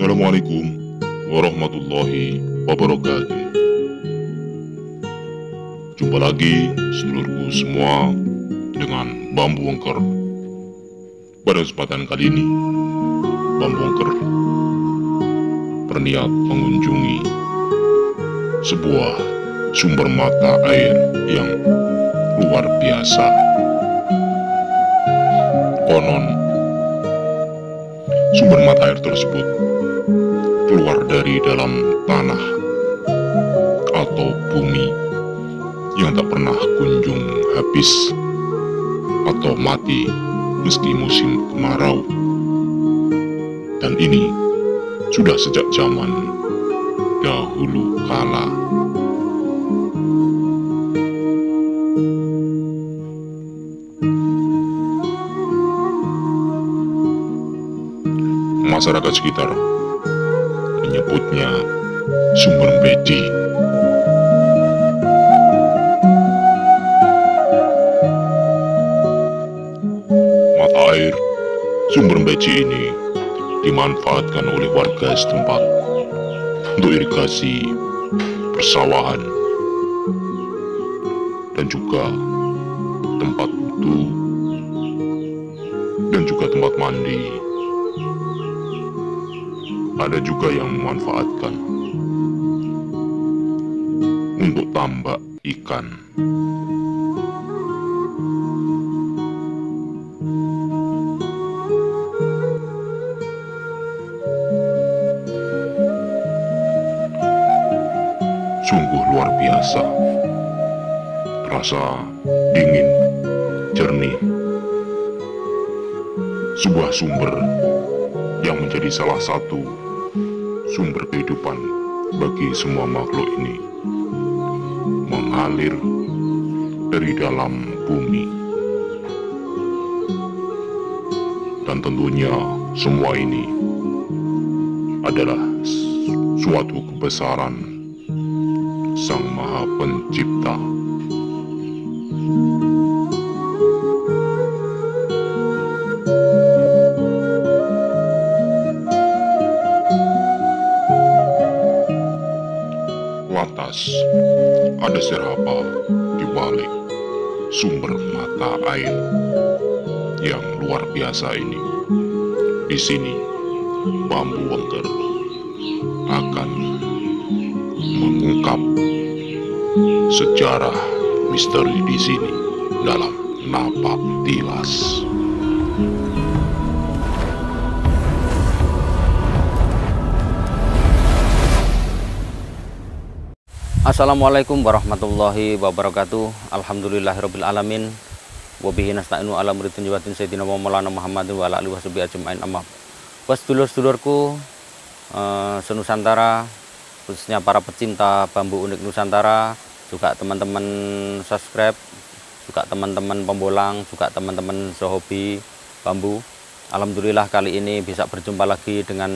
Assalamualaikum warahmatullahi wabarakatuh. Jumpa lagi sedulurku semua dengan Bambu Wengker. Pada kesempatan kali ini, Bambu Wengker berniat mengunjungi sebuah sumber mata air yang luar biasa. Konon, sumber mata air tersebut keluar dari dalam tanah atau bumi yang tak pernah kunjung habis atau mati meski musim kemarau. Dan ini sudah sejak zaman dahulu kala. Masyarakat sekitar menyebutnya sumber beci. Mata air sumber beci ini dimanfaatkan oleh warga setempat untuk irigasi persawahan dan juga tempat wudhu dan juga tempat mandi. Ada juga yang memanfaatkan untuk tambak ikan. Sungguh luar biasa. Rasa dingin, jernih. Sebuah sumber yang menjadi salah satu sumber kehidupan bagi semua makhluk ini, mengalir dari dalam bumi. Dan tentunya semua ini adalah suatu kebesaran Sang Maha Pencipta. Lantas, ada siapa di balik sumber mata air yang luar biasa ini? Di sini, Bambu Wengker akan mengungkap sejarah misteri di sini dalam Napak Tilas. Assalamualaikum warahmatullahi wabarakatuh. Alhamdulillahirabbil alamin. Wa bihi nasta'inu ala amri tunjibatin sayyidina wa maulana Muhammadin wa ala alihi washabihi ajmain amma. Buat sedulur-sedulurku senusantara, khususnya para pecinta bambu unik Nusantara, juga teman-teman subscribe, juga teman-teman pembolang, juga teman-teman sehobi bambu. Alhamdulillah kali ini bisa berjumpa lagi dengan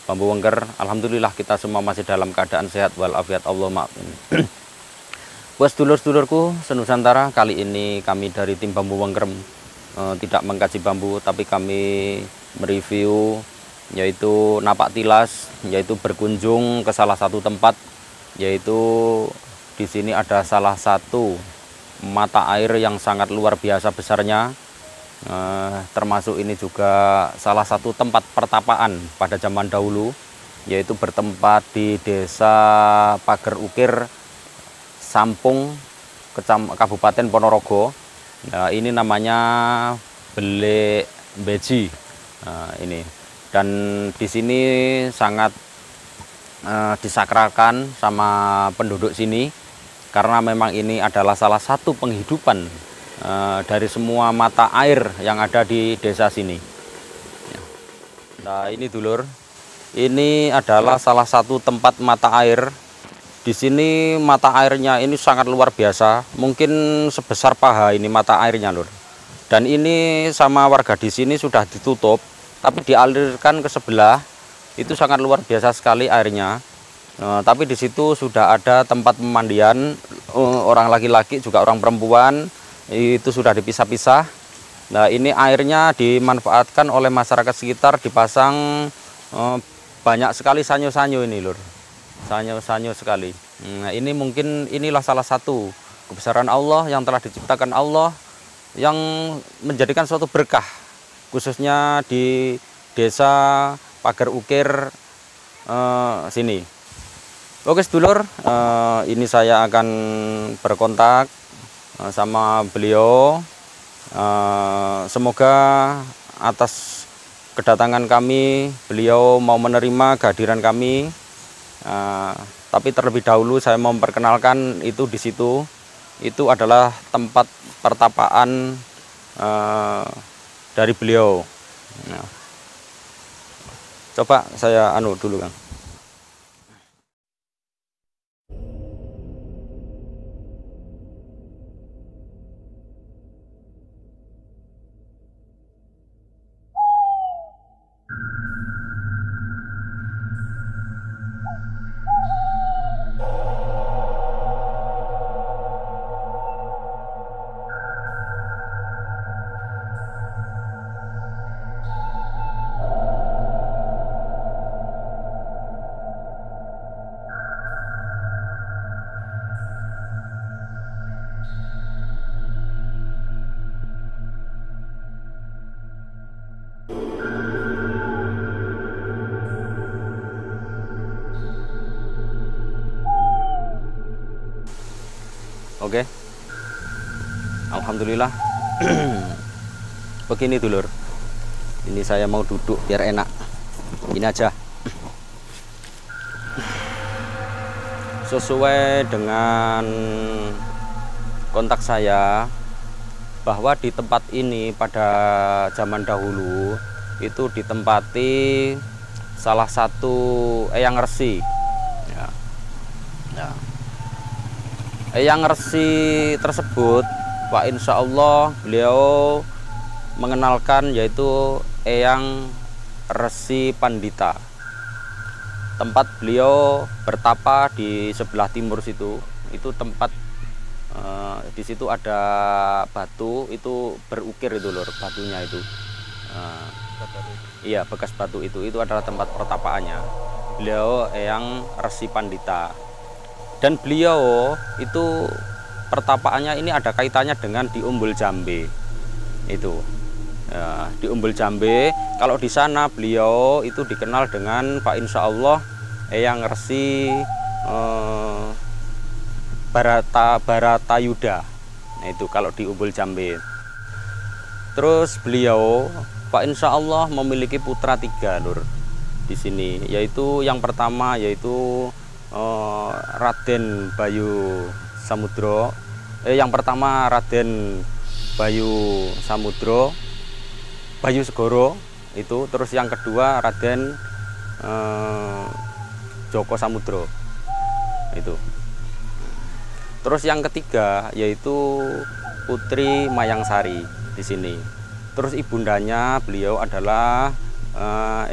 Bambu Wengker. Alhamdulillah kita semua masih dalam keadaan sehat walafiat Allahumma amin. Buat sedulur-sedulurku senusantara, kali ini kami dari tim Bambu Wengker tidak mengkaji bambu, tapi kami mereview yaitu napak tilas, yaitu berkunjung ke salah satu tempat, yaitu di sini ada salah satu mata air yang sangat luar biasa besarnya. Termasuk ini juga salah satu tempat pertapaan pada zaman dahulu, yaitu bertempat di Desa Pager Ukir, Sampung, Kabupaten Ponorogo. Nah, ini namanya Belik Beji. Ini dan di sini sangat disakralkan sama penduduk sini karena memang ini adalah salah satu penghidupan dari semua mata air yang ada di desa sini. Nah, ini dulur, ini adalah salah satu tempat mata air. Di sini mata airnya ini sangat luar biasa, mungkin sebesar paha ini mata airnya, lur. Dan ini sama warga di sini sudah ditutup, tapi dialirkan ke sebelah. Itu sangat luar biasa sekali airnya. Tapi di situ sudah ada tempat pemandian, orang laki-laki juga orang perempuan. Itu sudah dipisah-pisah. Nah, ini airnya dimanfaatkan oleh masyarakat sekitar, dipasang banyak sekali sanyo-sanyo ini lur, sanyo-sanyo sekali. Nah, ini mungkin inilah salah satu kebesaran Allah yang telah diciptakan Allah yang menjadikan suatu berkah khususnya di desa Pagar Ukir sini. Oke sedulur, ini saya akan berkontak sama beliau. Semoga atas kedatangan kami beliau mau menerima kehadiran kami. Tapi terlebih dahulu saya mau memperkenalkan itu di situ. Itu adalah tempat pertapaan dari beliau. Nah, coba saya dulu Kang. Oke, alhamdulillah. Begini dulur, ini saya mau duduk biar enak. Ini aja. Sesuai dengan kontak saya bahwa di tempat ini pada zaman dahulu itu ditempati salah satu Eyang Resi. Eyang Resi tersebut, Pak, insya Allah beliau mengenalkan yaitu Eyang Resi Pandita. Tempat beliau bertapa di sebelah timur situ, itu tempat di situ ada batu itu berukir itu lur, batunya itu. Iya, bekas batu itu adalah tempat pertapaannya. Beliau Eyang Resi Pandita. Dan beliau itu pertapaannya ini ada kaitannya dengan di Umbul Jambe itu. Ya, di Umbul Jambe, kalau di sana beliau itu dikenal dengan Pak insya Allah Eyang Resi Baratayuda. Nah, itu kalau di Umbul Jambe. Terus beliau Pak insya Allah memiliki putra 3 lur di sini, yaitu yang pertama yaitu Raden Bayu Samudro. Yang pertama Raden Bayu Samudro, Bayu Segoro itu. Terus yang kedua Raden Joko Samudro itu. Terus yang ketiga yaitu Putri Mayangsari di sini. Terus ibundanya beliau adalah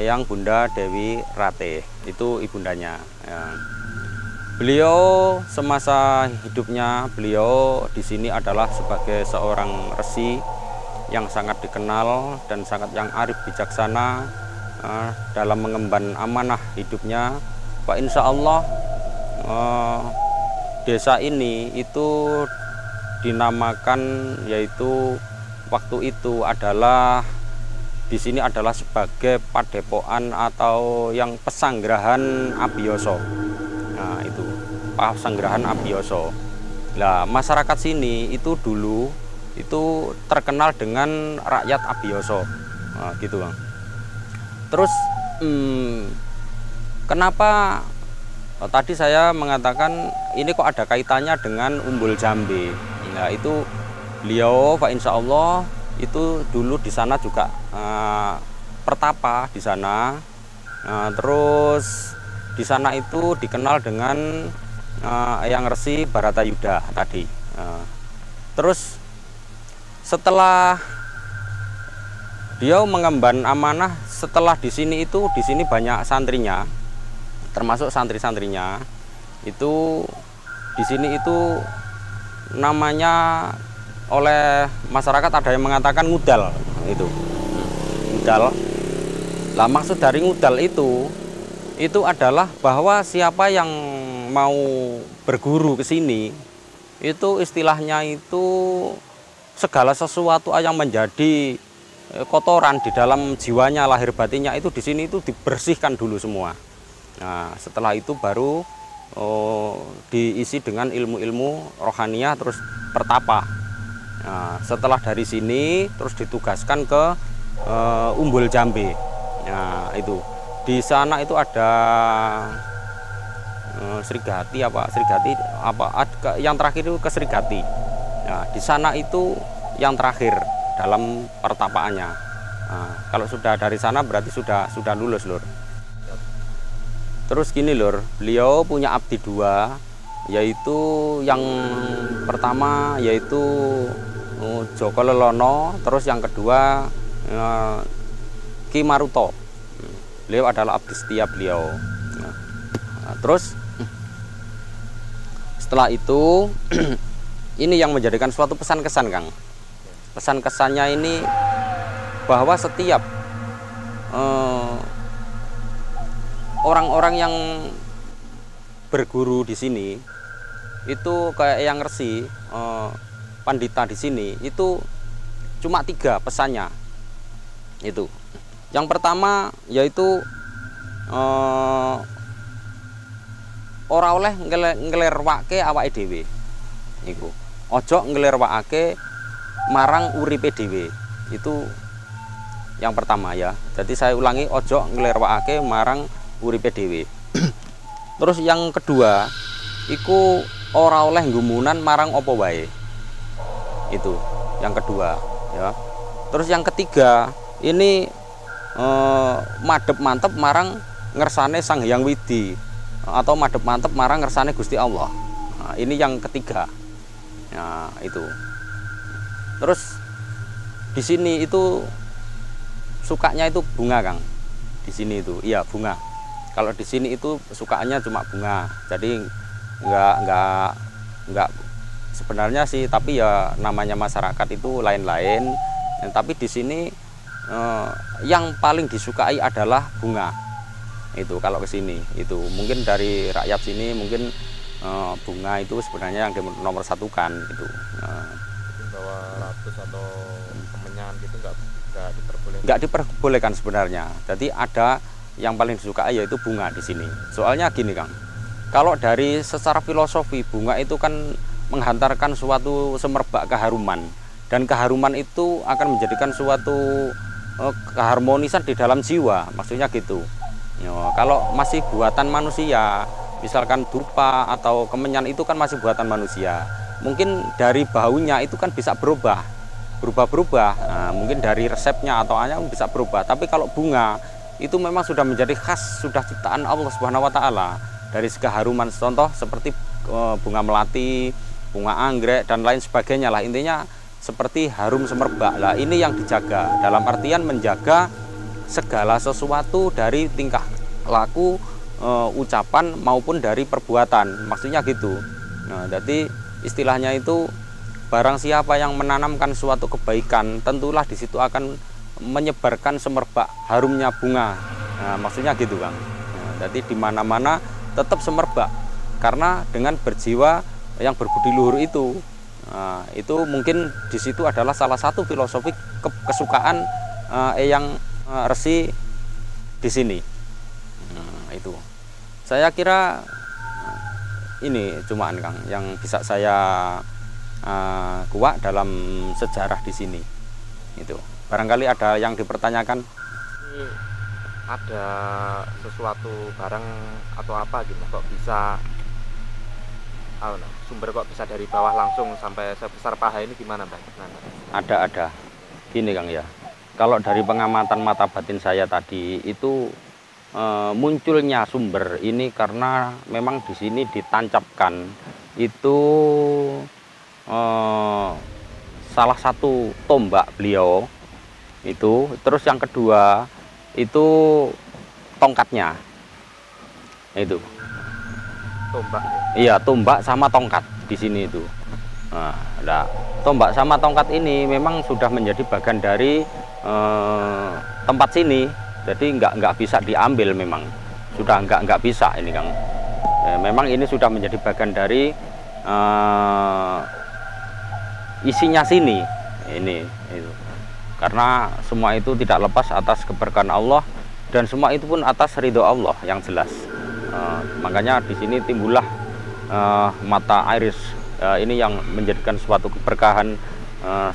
Eyang Bunda Dewi Rate, itu ibundanya. Ya. Beliau semasa hidupnya beliau di sini adalah sebagai seorang resi yang sangat dikenal dan sangat yang arif bijaksana dalam mengemban amanah hidupnya. Pak insya Allah desa ini itu dinamakan yaitu waktu itu adalah di sini adalah sebagai padepokan atau yang Pesanggrahan Abiyoso. Nah, itu Pesanggrahan Abiyoso. Nah, masyarakat sini itu dulu itu terkenal dengan rakyat Abiyoso. Nah, gitu Bang. Terus kenapa tadi saya mengatakan ini kok ada kaitannya dengan Umbul Jambe? Nah, itu beliau Pak insya Allah itu dulu di sana juga pertapa di sana. Terus di sana itu dikenal dengan Eyang Resi Baratayuda tadi. Terus setelah dia mengemban amanah, setelah di sini banyak santrinya, termasuk santri-santrinya itu di sini itu namanya oleh masyarakat ada yang mengatakan ngudal itu. Ngudal. Lah maksud dari ngudal itu itu adalah bahwa siapa yang mau berguru ke sini itu istilahnya itu segala sesuatu yang menjadi kotoran di dalam jiwanya, lahir batinnya itu di sini itu dibersihkan dulu semua. Nah, setelah itu baru diisi dengan ilmu-ilmu rohaniah terus pertapa. Nah, setelah dari sini terus ditugaskan ke Umbul Jambe. Nah, itu di sana itu ada Srigati yang terakhir itu ke Srigati. Nah, di sana itu yang terakhir dalam pertapaannya. Nah, kalau sudah dari sana berarti sudah lulus, Lur. Terus gini, Lur, beliau punya abdi dua, yaitu yang pertama yaitu Joko Lelono, terus yang kedua Ki Maruto. Beliau adalah abdi setia beliau. Nah, terus setelah itu ini yang menjadikan suatu pesan kesan, Kang. Pesan kesannya ini bahwa setiap orang-orang yang berguru di sini itu kayak yang Resi, pandita di sini itu cuma 3 pesannya. Itu yang pertama yaitu ora oleh nglerwake awake dhewe. Niku ojo nglerwakake marang uripe dhewe. Itu yang pertama ya. Jadi saya ulangi, ojo nglerwakake marang uripe dhewe. Terus yang kedua iku ora oleh gumunan marang apa wae. Itu yang kedua ya. Terus yang ketiga ini madhep mantep marang ngersane Sang Hyang Widi atau madhep mantep marang ngersane Gusti Allah. Nah, ini yang ketiga. Nah, itu. Terus di sini itu sukanya itu bunga, Kang. Di sini itu, iya bunga. Kalau di sini itu sukaannya cuma bunga. Jadi enggak sebenarnya sih, tapi ya namanya masyarakat itu lain-lain. Tapi di sini yang paling disukai adalah bunga. Itu kalau ke sini itu mungkin dari rakyat sini mungkin bunga itu sebenarnya yang nomor satukan itu. Bahwa ratus atau kemenyan gitu nggak diperbolehkan sebenarnya. Jadi ada yang paling disukai yaitu bunga di sini. Soalnya gini, Kang, kalau dari secara filosofi bunga itu kan menghantarkan suatu semerbak keharuman, dan keharuman itu akan menjadikan suatu keharmonisan di dalam jiwa, maksudnya gitu. Kalau masih buatan manusia, misalkan dupa atau kemenyan itu kan masih buatan manusia. Mungkin dari baunya itu kan bisa berubah. Nah, mungkin dari resepnya atau hanya bisa berubah. Tapi kalau bunga itu memang sudah menjadi khas, sudah ciptaan Allah Subhanahu wa taala. Dari segi keharuman, contoh seperti bunga melati, bunga anggrek dan lain sebagainya lah. Intinya seperti harum semerbak lah. Ini yang dijaga, dalam artian menjaga segala sesuatu dari tingkah laku, ucapan maupun dari perbuatan, maksudnya gitu. Nah, jadi istilahnya itu barang siapa yang menanamkan suatu kebaikan, tentulah di situ akan menyebarkan semerbak harumnya bunga. Nah, maksudnya gitu, Kang. Nah, jadi di mana-mana tetap semerbak karena dengan berjiwa yang berbudi luhur itu. Nah, itu mungkin di situ adalah salah satu filosofi kesukaan yang Resi di sini. Nah, itu. Saya kira ini cuman, Kang, yang bisa saya kuak dalam sejarah di sini. Itu. Barangkali ada yang dipertanyakan. Ini ada sesuatu barang atau apa gitu kok bisa sumber kok bisa dari bawah langsung sampai sebesar paha ini gimana, Bang? Ada. Gini, Kang, ya. Kalau dari pengamatan mata batin saya tadi itu munculnya sumber ini karena memang di sini ditancapkan itu salah satu tombak beliau itu. Terus yang kedua itu tongkatnya itu. Tombak ya? Iya, tombak sama tongkat di sini itu. Nah, tombak sama tongkat ini memang sudah menjadi bagian dari tempat sini, jadi nggak bisa diambil, memang sudah nggak bisa ini Kang. Memang ini sudah menjadi bagian dari isinya sini ini itu. Karena semua itu tidak lepas atas keberkahan Allah dan semua itu pun atas ridho Allah yang jelas. Makanya di sini timbullah mata iris ini yang menjadikan suatu keberkahan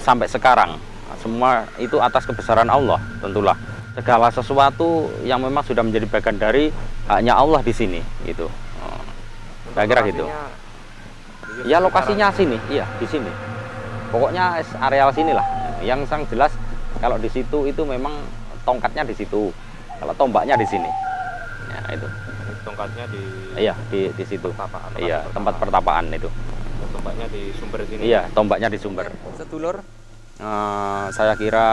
sampai sekarang. Semua itu atas kebesaran Allah tentulah. Segala sesuatu yang memang sudah menjadi bagian dari haknya Allah di sini gitu. Saya kira gitu. Ya lokasinya sini, iya di sini. Pokoknya areal sini lah. Yang sang jelas kalau di situ itu memang tongkatnya di situ. Kalau tombaknya di sini. Ya itu. Tongkatnya di iya di situ. Pertapaan, iya, tempat pertapaan itu. Tombaknya di sumber sini. Iya, tombaknya di sumber. Sedulur, saya kira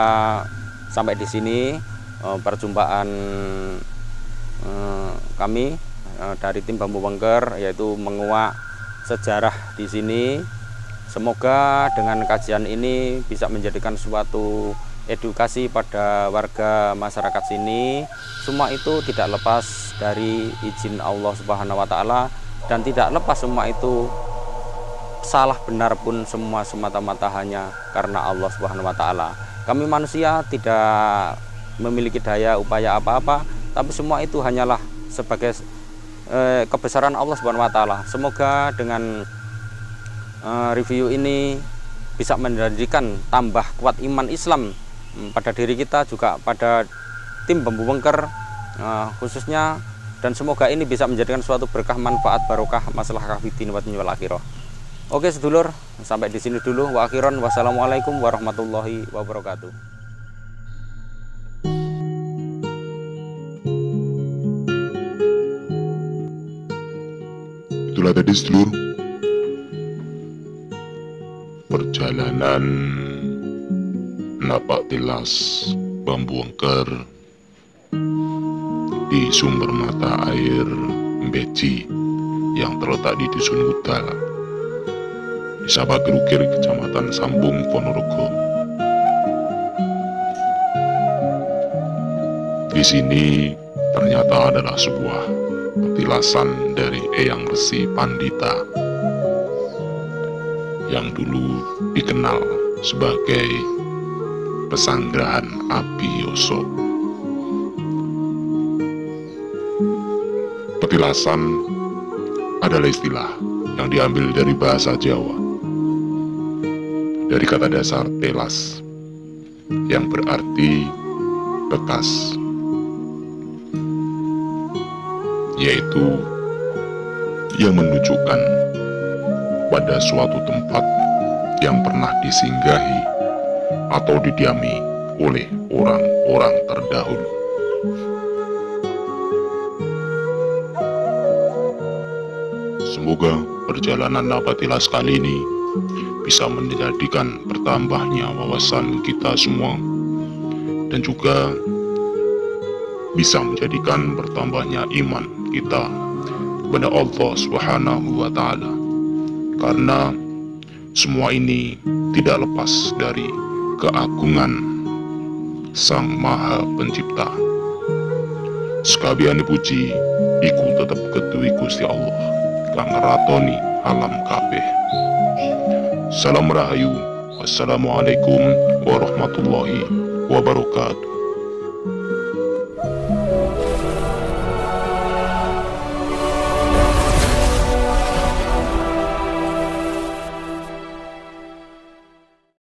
sampai di sini perjumpaan kami dari tim Bambu Wengker, yaitu menguak sejarah di sini. Semoga dengan kajian ini bisa menjadikan suatu edukasi pada warga masyarakat sini. Semua itu tidak lepas dari izin Allah Subhanahu wa Ta'ala, dan tidak lepas semua itu salah benar pun semua semata-mata hanya karena Allah Subhanahu wa Ta'ala. Kami manusia tidak memiliki daya upaya apa-apa, tapi semua itu hanyalah sebagai kebesaran Allah Subhanahu wa Ta'ala. Semoga dengan review ini bisa menjadikan tambah kuat iman Islam pada diri kita, juga pada tim Bambu Wengker khususnya, dan semoga ini bisa menjadikan suatu berkah, manfaat, barokah, masalah kafidin wa wal akhirah. Oke sedulur, sampai di sini dulu. Wa akhiran, wassalamualaikum warahmatullahi wabarakatuh. Itulah tadi sedulur perjalanan napak tilas Bambu Wengker di sumber mata air Mbeci yang terletak di Dusun Udal, Desa Pakirukir, Kecamatan Sambung, Ponorogo. Di sini ternyata adalah sebuah petilasan dari Eyang Resi Pandita yang dulu dikenal sebagai Pesanggrahan Abiyosok. Petilasan adalah istilah yang diambil dari bahasa Jawa, dari kata dasar telas yang berarti bekas, yaitu yang menunjukkan pada suatu tempat yang pernah disinggahi atau didiami oleh orang-orang terdahulu. Semoga perjalanan Napatilas kali ini bisa menjadikan bertambahnya wawasan kita semua, dan juga bisa menjadikan bertambahnya iman kita kepada Allah Subhanahu wa Ta'ala, karena semua ini tidak lepas dari keagungan Sang Maha Pencipta. Sekabian dipuji iku tetap kedui Gusti Allah kang ratoni alam kabeh. Salam rahayu. Wassalamualaikum warahmatullahi wabarakatuh.